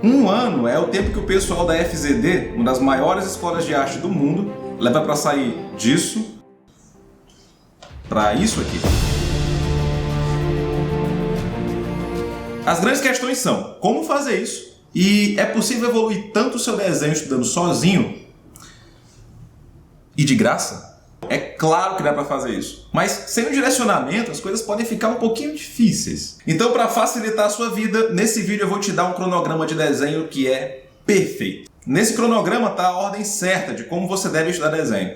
Um ano é o tempo que o pessoal da FZD, uma das maiores escolas de arte do mundo, leva para sair disso para isso aqui. As grandes questões são como fazer isso e é possível evoluir tanto o seu desenho estudando sozinho e de graça? É claro que dá para fazer isso, mas sem um direcionamento as coisas podem ficar um pouquinho difíceis. Então, para facilitar a sua vida, nesse vídeo eu vou te dar um cronograma de desenho que é perfeito. Nesse cronograma está a ordem certa de como você deve estudar desenho.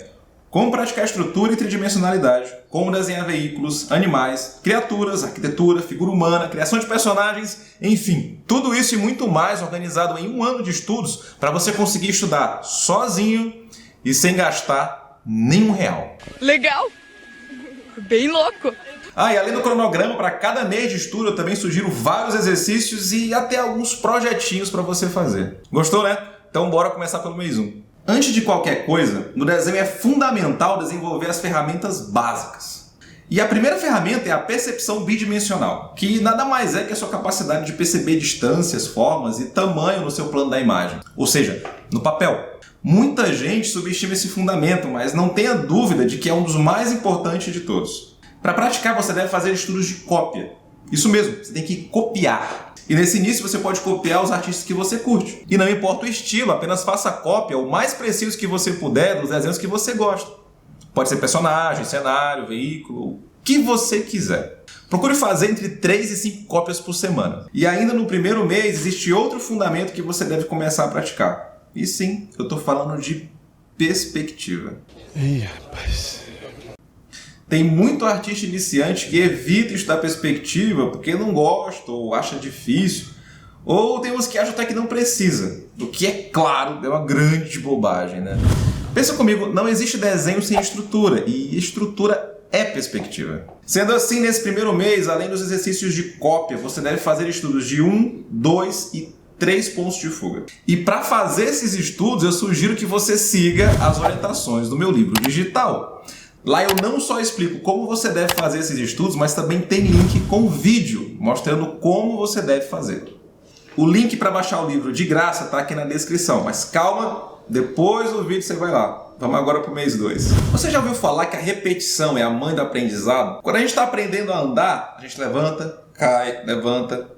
Como praticar estrutura e tridimensionalidade, como desenhar veículos, animais, criaturas, arquitetura, figura humana, criação de personagens, enfim, tudo isso e muito mais organizado em um ano de estudos para você conseguir estudar sozinho e sem gastar nenhum real. Legal! Bem louco! E além do cronograma, para cada mês de estudo eu também sugiro vários exercícios e até alguns projetinhos para você fazer. Gostou, né? Então bora começar pelo mês 1. Antes de qualquer coisa, no desenho é fundamental desenvolver as ferramentas básicas. E a primeira ferramenta é a percepção bidimensional, que nada mais é que a sua capacidade de perceber distâncias, formas e tamanho no seu plano da imagem, ou seja, no papel. Muita gente subestima esse fundamento, mas não tenha dúvida de que é um dos mais importantes de todos. Para praticar, você deve fazer estudos de cópia. Isso mesmo, você tem que copiar. E nesse início você pode copiar os artistas que você curte. E não importa o estilo, apenas faça cópia o mais preciso que você puder dos desenhos que você gosta. Pode ser personagem, cenário, veículo, o que você quiser. Procure fazer entre 3 e 5 cópias por semana. E ainda no primeiro mês existe outro fundamento que você deve começar a praticar. E sim, eu estou falando de perspectiva. Ih, rapaz. Tem muito artista iniciante que evita estudar perspectiva porque não gosta ou acha difícil. Ou tem uns que acham até que não precisa. O que é claro, é uma grande bobagem, né? Pensa comigo, não existe desenho sem estrutura. E estrutura é perspectiva. Sendo assim, nesse primeiro mês, além dos exercícios de cópia, você deve fazer estudos de 1, 2 e 3 pontos de fuga. E para fazer esses estudos, eu sugiro que você siga as orientações do meu livro digital. Lá eu não só explico como você deve fazer esses estudos, mas também tem link com vídeo mostrando como você deve fazer. O link para baixar o livro de graça está aqui na descrição, mas calma, depois do vídeo você vai lá. Vamos agora para o mês 2. Você já ouviu falar que a repetição é a mãe do aprendizado? Quando a gente está aprendendo a andar, a gente levanta,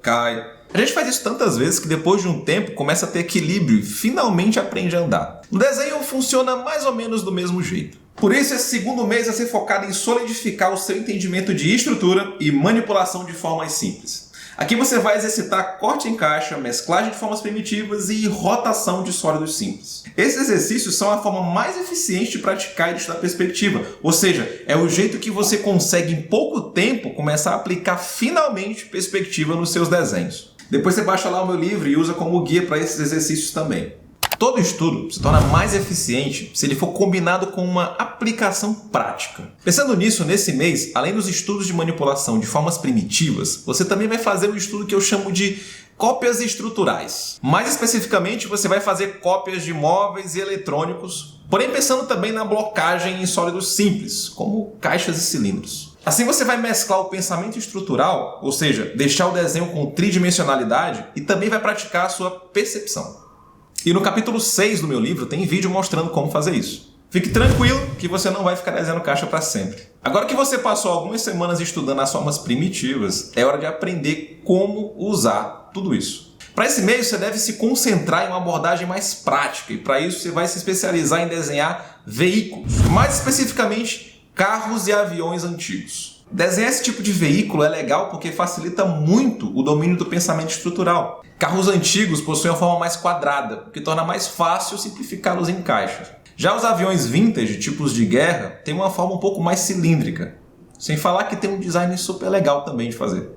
cai. A gente faz isso tantas vezes que depois de um tempo começa a ter equilíbrio e finalmente aprende a andar. O desenho funciona mais ou menos do mesmo jeito. Por isso, esse segundo mês vai ser focado em solidificar o seu entendimento de estrutura e manipulação de formas simples. Aqui você vai exercitar corte em caixa, mesclagem de formas primitivas e rotação de sólidos simples. Esses exercícios são a forma mais eficiente de praticar e de estudar perspectiva, ou seja, é o jeito que você consegue em pouco tempo começar a aplicar finalmente perspectiva nos seus desenhos. Depois você baixa lá o meu livro e usa como guia para esses exercícios também. Todo estudo se torna mais eficiente se ele for combinado com uma aplicação prática. Pensando nisso, nesse mês, além dos estudos de manipulação de formas primitivas, você também vai fazer um estudo que eu chamo de cópias estruturais. Mais especificamente, você vai fazer cópias de móveis e eletrônicos, porém pensando também na blocagem em sólidos simples, como caixas e cilindros. Assim você vai mesclar o pensamento estrutural, ou seja, deixar o desenho com tridimensionalidade, e também vai praticar a sua percepção. E no capítulo 6 do meu livro tem vídeo mostrando como fazer isso. Fique tranquilo que você não vai ficar desenhando caixa para sempre. Agora que você passou algumas semanas estudando as formas primitivas, é hora de aprender como usar tudo isso. Para esse mês você deve se concentrar em uma abordagem mais prática e para isso você vai se especializar em desenhar veículos, mais especificamente carros e aviões antigos. Desenhar esse tipo de veículo é legal porque facilita muito o domínio do pensamento estrutural. Carros antigos possuem uma forma mais quadrada, o que torna mais fácil simplificá-los em caixas. Já os aviões vintage, tipos de guerra, têm uma forma um pouco mais cilíndrica. Sem falar que tem um design super legal também de fazer.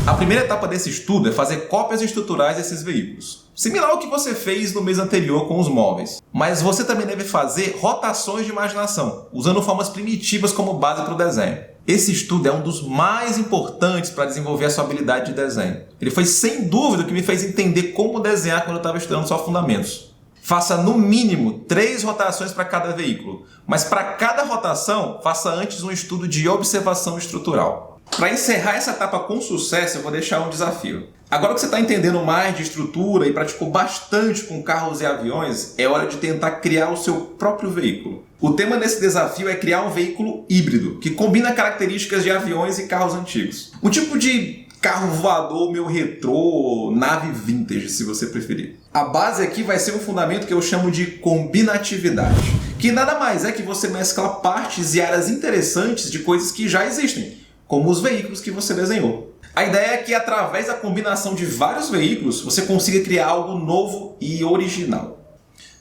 A primeira etapa desse estudo é fazer cópias estruturais desses veículos. Similar ao que você fez no mês anterior com os móveis. Mas você também deve fazer rotações de imaginação, usando formas primitivas como base para o desenho. Esse estudo é um dos mais importantes para desenvolver a sua habilidade de desenho. Ele foi sem dúvida o que me fez entender como desenhar quando eu estava estudando só fundamentos. Faça no mínimo 3 rotações para cada veículo, mas para cada rotação faça antes um estudo de observação estrutural. Para encerrar essa etapa com sucesso, eu vou deixar um desafio. Agora que você está entendendo mais de estrutura e praticou bastante com carros e aviões, é hora de tentar criar o seu próprio veículo. O tema desse desafio é criar um veículo híbrido, que combina características de aviões e carros antigos. Um tipo de carro voador meio retrô, nave vintage, se você preferir. A base aqui vai ser um fundamento que eu chamo de combinatividade, que nada mais é que você mesclar partes e áreas interessantes de coisas que já existem, como os veículos que você desenhou. A ideia é que, através da combinação de vários veículos, você consiga criar algo novo e original.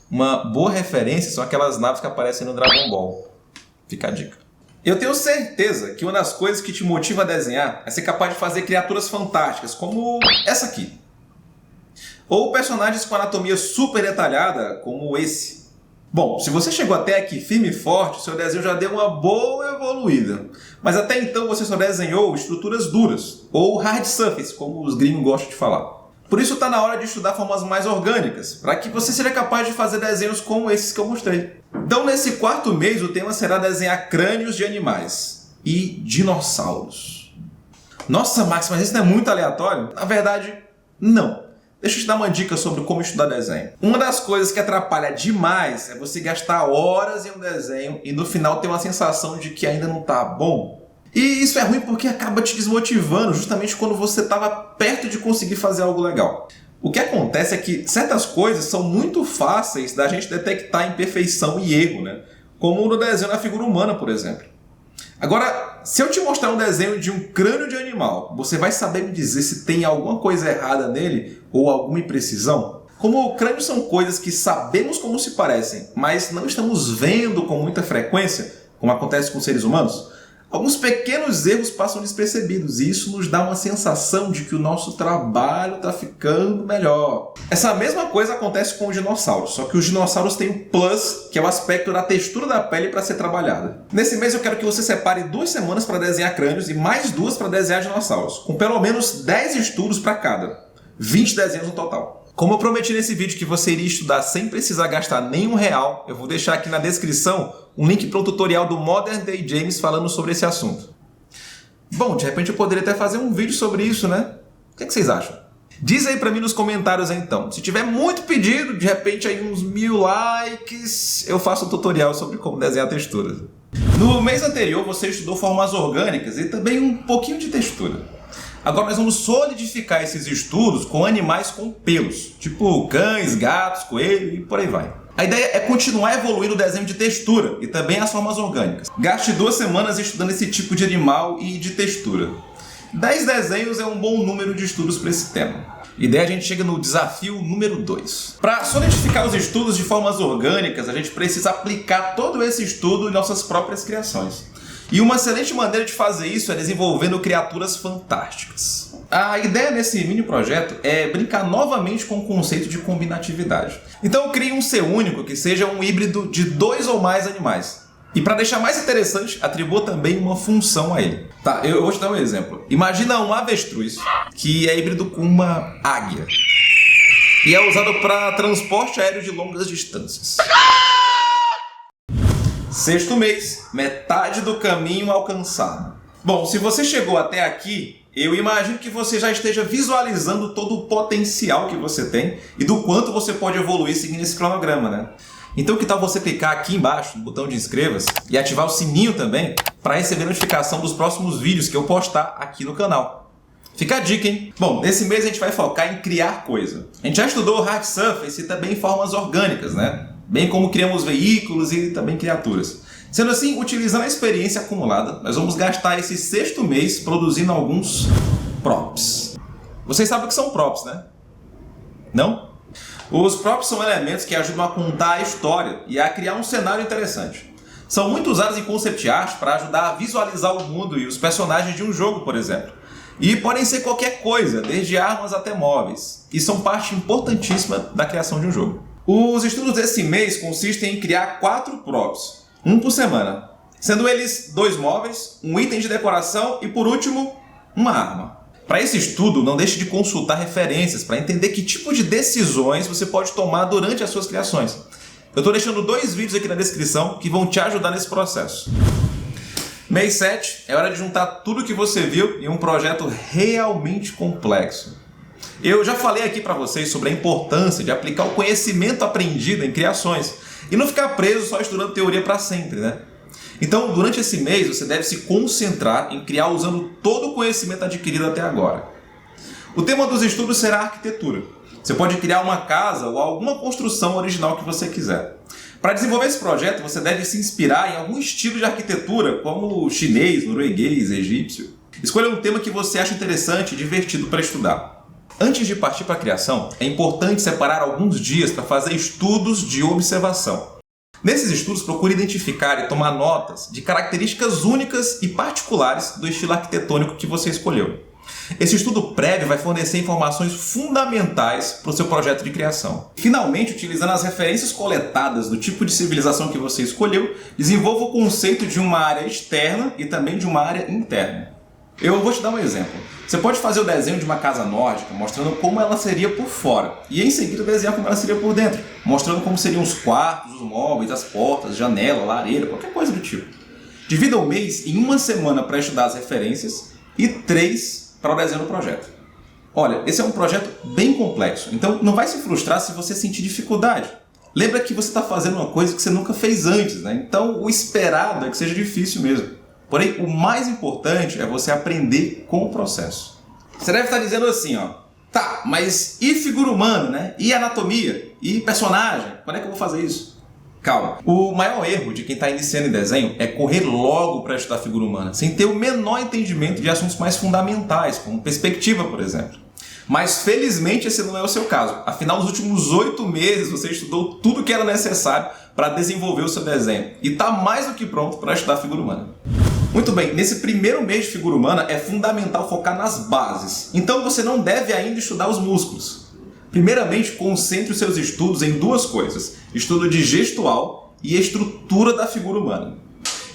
Uma boa referência são aquelas naves que aparecem no Dragon Ball. Fica a dica. Eu tenho certeza que uma das coisas que te motiva a desenhar é ser capaz de fazer criaturas fantásticas, como essa aqui. Ou personagens com anatomia super detalhada, como esse. Bom, se você chegou até aqui firme e forte, seu desenho já deu uma boa evoluída. Mas até então você só desenhou estruturas duras, ou hard surface, como os gringos gostam de falar. Por isso está na hora de estudar formas mais orgânicas, para que você seja capaz de fazer desenhos como esses que eu mostrei. Então, nesse quarto mês, o tema será desenhar crânios de animais e dinossauros. Nossa, Max, mas isso não é muito aleatório? Na verdade, não. Deixa eu te dar uma dica sobre como estudar desenho. Uma das coisas que atrapalha demais é você gastar horas em um desenho e no final ter uma sensação de que ainda não está bom. E isso é ruim porque acaba te desmotivando justamente quando você estava perto de conseguir fazer algo legal. O que acontece é que certas coisas são muito fáceis da gente detectar imperfeição e erro, né? Como no desenho da figura humana, por exemplo. Agora, se eu te mostrar um desenho de um crânio de animal, você vai saber me dizer se tem alguma coisa errada nele ou alguma imprecisão? Como crânios são coisas que sabemos como se parecem, mas não estamos vendo com muita frequência, como acontece com seres humanos, alguns pequenos erros passam despercebidos e isso nos dá uma sensação de que o nosso trabalho está ficando melhor. Essa mesma coisa acontece com os dinossauros, só que os dinossauros têm o plus, que é o aspecto da textura da pele para ser trabalhada. Nesse mês eu quero que você separe 2 semanas para desenhar crânios e mais 2 para desenhar dinossauros, com pelo menos 10 estudos para cada, 20 desenhos no total. Como eu prometi nesse vídeo que você iria estudar sem precisar gastar nenhum real, eu vou deixar aqui na descrição um link para um tutorial do Modern Day James falando sobre esse assunto. Bom, de repente eu poderia até fazer um vídeo sobre isso, né? O que vocês acham? Diz aí para mim nos comentários então. Se tiver muito pedido, de repente aí uns 1000 likes, eu faço um tutorial sobre como desenhar texturas. No mês anterior você estudou formas orgânicas e também um pouquinho de textura. Agora nós vamos solidificar esses estudos com animais com pelos, tipo cães, gatos, coelho e por aí vai. A ideia é continuar evoluindo o desenho de textura e também as formas orgânicas. Gaste 2 semanas estudando esse tipo de animal e de textura. 10 desenhos é um bom número de estudos para esse tema. E daí a gente chega no desafio número 2. Para solidificar os estudos de formas orgânicas, a gente precisa aplicar todo esse estudo em nossas próprias criações. E uma excelente maneira de fazer isso é desenvolvendo criaturas fantásticas. A ideia nesse mini projeto é brincar novamente com o conceito de combinatividade. Então crie um ser único que seja um híbrido de 2 ou mais animais. E para deixar mais interessante, atribua também uma função a ele. Tá, eu vou te dar um exemplo. Imagina um avestruz que é híbrido com uma águia. E é usado para transporte aéreo de longas distâncias. 6º mês, metade do caminho alcançado. Bom, se você chegou até aqui, eu imagino que você já esteja visualizando todo o potencial que você tem e do quanto você pode evoluir seguindo esse cronograma, né? Então que tal você clicar aqui embaixo no botão de inscreva-se e ativar o sininho também para receber notificação dos próximos vídeos que eu postar aqui no canal. Fica a dica, hein? Bom, nesse mês a gente vai focar em criar coisa. A gente já estudou hard surface e também formas orgânicas, né? Bem como criamos veículos e também criaturas. Sendo assim, utilizando a experiência acumulada, nós vamos gastar esse 6º mês produzindo alguns props. Vocês sabem o que são props, né? Não? Os props são elementos que ajudam a contar a história e a criar um cenário interessante. São muito usados em concept art para ajudar a visualizar o mundo e os personagens de um jogo, por exemplo. E podem ser qualquer coisa, desde armas até móveis. E são parte importantíssima da criação de um jogo. Os estudos desse mês consistem em criar 4 props, 1 por semana, sendo eles 2 móveis, um item de decoração e, por último, uma arma. Para esse estudo, não deixe de consultar referências para entender que tipo de decisões você pode tomar durante as suas criações. Eu estou deixando 2 vídeos aqui na descrição que vão te ajudar nesse processo. Mês 7 é hora de juntar tudo que você viu em um projeto realmente complexo. Eu já falei aqui para vocês sobre a importância de aplicar o conhecimento aprendido em criações e não ficar preso só estudando teoria para sempre, né? Então, durante esse mês, você deve se concentrar em criar usando todo o conhecimento adquirido até agora. O tema dos estudos será arquitetura. Você pode criar uma casa ou alguma construção original que você quiser. Para desenvolver esse projeto, você deve se inspirar em algum estilo de arquitetura, como chinês, norueguês, egípcio. Escolha um tema que você acha interessante e divertido para estudar. Antes de partir para a criação, é importante separar alguns dias para fazer estudos de observação. Nesses estudos, procure identificar e tomar notas de características únicas e particulares do estilo arquitetônico que você escolheu. Esse estudo prévio vai fornecer informações fundamentais para o seu projeto de criação. Finalmente, utilizando as referências coletadas do tipo de civilização que você escolheu, desenvolva o conceito de uma área externa e também de uma área interna. Eu vou te dar um exemplo. Você pode fazer o desenho de uma casa nórdica, mostrando como ela seria por fora, e em seguida desenhar como ela seria por dentro, mostrando como seriam os quartos, os móveis, as portas, janela, lareira, qualquer coisa do tipo. Divida o mês em uma semana para estudar as referências e 3 para o desenho do projeto. Olha, esse é um projeto bem complexo, então não vai se frustrar se você sentir dificuldade. Lembra que você está fazendo uma coisa que você nunca fez antes, né? Então o esperado é que seja difícil mesmo. Porém, o mais importante é você aprender com o processo. Você deve estar dizendo assim, ó, tá, mas e figura humana, né? E anatomia? E personagem? Quando é que eu vou fazer isso? Calma. O maior erro de quem está iniciando em desenho é correr logo para estudar figura humana, sem ter o menor entendimento de assuntos mais fundamentais, como perspectiva, por exemplo. Mas felizmente esse não é o seu caso. Afinal, nos últimos 8 meses você estudou tudo o que era necessário para desenvolver o seu desenho e está mais do que pronto para estudar figura humana. Muito bem, nesse primeiro mês de figura humana é fundamental focar nas bases. Então você não deve ainda estudar os músculos. Primeiramente, concentre os seus estudos em 2 coisas: estudo de gestual e estrutura da figura humana.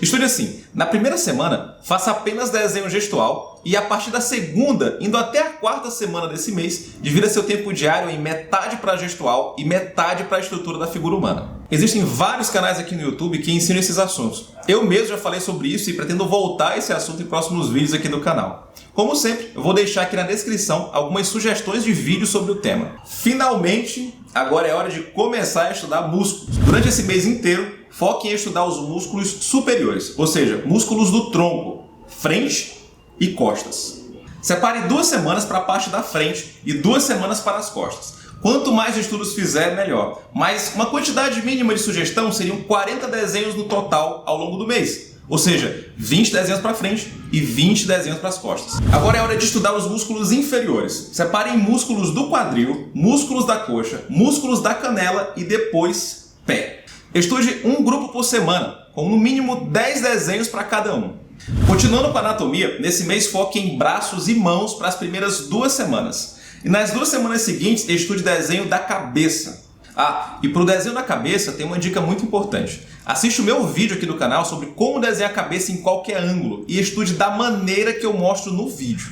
Estude assim: na primeira semana, faça apenas desenho gestual e a partir da segunda, indo até a 4ª semana desse mês, divida seu tempo diário em metade para gestual e metade para a estrutura da figura humana. Existem vários canais aqui no YouTube que ensinam esses assuntos. Eu mesmo já falei sobre isso e pretendo voltar a esse assunto em próximos vídeos aqui do canal. Como sempre, eu vou deixar aqui na descrição algumas sugestões de vídeos sobre o tema. Finalmente, agora é hora de começar a estudar músculos. Durante esse mês inteiro, foque em estudar os músculos superiores, ou seja, músculos do tronco, frente e costas. Separe 2 semanas para a parte da frente e 2 semanas para as costas. Quanto mais estudos fizer, melhor. Mas uma quantidade mínima de sugestão seriam 40 desenhos no total ao longo do mês. Ou seja, 20 desenhos para frente e 20 desenhos para as costas. Agora é hora de estudar os músculos inferiores. Separem músculos do quadril, músculos da coxa, músculos da canela e depois pé. Estude um grupo por semana, com no mínimo 10 desenhos para cada um. Continuando com a anatomia, nesse mês foque em braços e mãos para as primeiras 2 semanas. E nas 2 semanas seguintes, estude desenho da cabeça. E para o desenho da cabeça tem uma dica muito importante. Assiste o meu vídeo aqui do canal sobre como desenhar a cabeça em qualquer ângulo e estude da maneira que eu mostro no vídeo.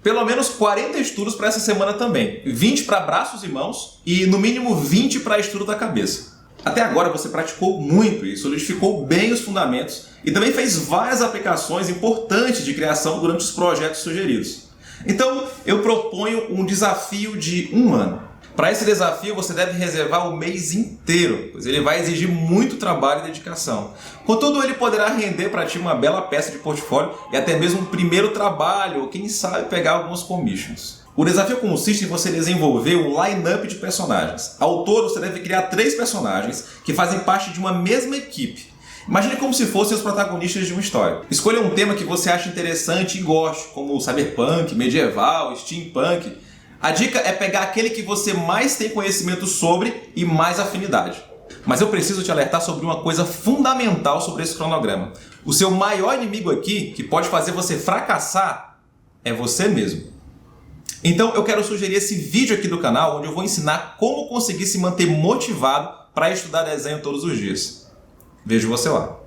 Pelo menos 40 estudos para essa semana também. 20 para braços e mãos e no mínimo 20 para estudo da cabeça. Até agora você praticou muito e solidificou bem os fundamentos e também fez várias aplicações importantes de criação durante os projetos sugeridos. Então, eu proponho um desafio de 1 ano. Para esse desafio, você deve reservar o mês inteiro, pois ele vai exigir muito trabalho e dedicação. Contudo, ele poderá render para ti uma bela peça de portfólio e até mesmo um primeiro trabalho, ou quem sabe pegar alguns commissions. O desafio consiste em você desenvolver um line-up de personagens. Ao todo, você deve criar 3 personagens que fazem parte de uma mesma equipe. Imagine como se fossem os protagonistas de uma história. Escolha um tema que você acha interessante e goste, como cyberpunk, medieval, steampunk. A dica é pegar aquele que você mais tem conhecimento sobre e mais afinidade. Mas eu preciso te alertar sobre uma coisa fundamental sobre esse cronograma. O seu maior inimigo aqui, que pode fazer você fracassar, é você mesmo. Então eu quero sugerir esse vídeo aqui do canal, onde eu vou ensinar como conseguir se manter motivado para estudar desenho todos os dias. Vejo você lá.